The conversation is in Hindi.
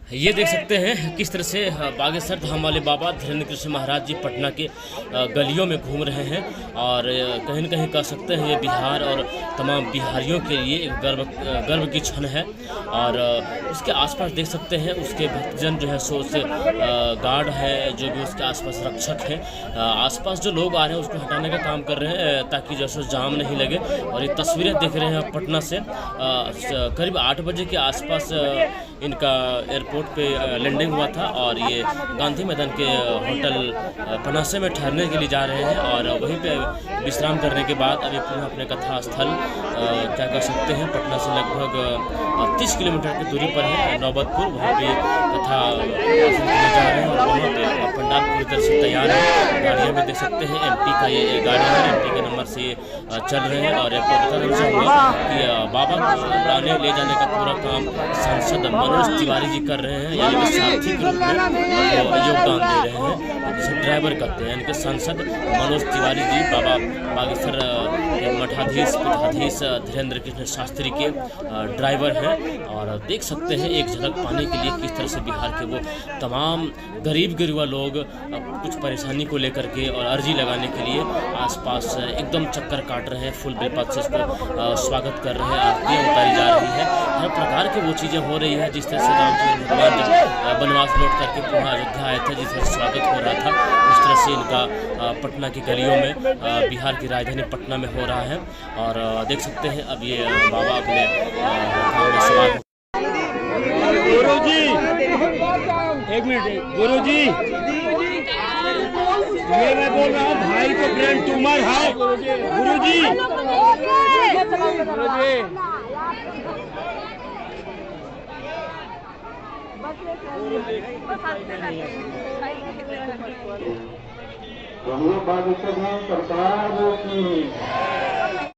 ये देख सकते हैं किस तरह से बागेश्वर धाम वाले बाबा धीरेन्द्र कृष्ण महाराज जी पटना के गलियों में घूम रहे हैं और कहीं न कहीं कह सकते हैं ये बिहार और तमाम बिहारियों के लिए एक गर्व की क्षण है। और उसके आसपास देख सकते हैं उसके भक्तजन जो है सो उससे गार्ड है, जो भी उसके आसपास रक्षक हैं, आसपास जो लोग आ रहे हैं उसको हटाने का काम कर रहे हैं ताकि जैसे जाम नहीं लगे। और ये तस्वीरें देख रहे हैं पटना से करीब 8 बजे के आसपास इनका एयरपोर्ट पे लैंडिंग हुआ था और ये गांधी मैदान के होटल पनासे में ठहरने के लिए जा रहे हैं और वहीं पे विश्राम करने के बाद अभी पुनः अपने कथा स्थल क्या कर सकते हैं पटना से लगभग 30 किलोमीटर की दूरी पर है नौबतपुर, वहाँ पे कथा जा रहे हैं और वहाँ पे पंडाल पूरी तरह से तैयार है। गाड़ियों में देख सकते हैं एमपी का ये गाड़ी है, एमपी के नंबर से चल रहे हैं। और आपको बताना चाहूँगा कि बाबा को ले जाने का पूरा काम सांसद मनोज तिवारी जी कर रहे हैं, यानी कि सारथी के रूप में योगदान दे रहे हैं, जिसे ड्राइवर कहते हैं। यानी कि सांसद मनोज तिवारी जी बाबा बागेश्वर के मठाधीश पीठाधीश धीरेन्द्र कृष्ण शास्त्री के ड्राइवर हैं। और देख सकते हैं एक झलक पाने के लिए किस तरह से बिहार के वो तमाम गरीब गिरवा लोग कुछ परेशानी को लेकर के और अर्जी लगाने के लिए आसपास एकदम चक्कर काट रहे हैं, फुल बेलपत से इसको स्वागत कर रहे हैं, आरतियाँ उतारी जा रही है, हर प्रकार की वो चीज़ें हो रही है जिस तरह से रामचंद्र भगवान जब बनवास लौट करके पुनः अयोध्या आए थे, जिस तरह से स्वागत हो रहा था उस तरह से इनका पटना की गलियों में बिहार की राजधानी पटना में हो रहा है। और देख सकते हैं अब ये बाबा अपने सवाल। गुरुजी एक मिनट, गुरुजी ये मैं बोल रहा हूँ भाई को ब्रेन ट्यूमर है गुरुजी। बागेश्वर सरकार की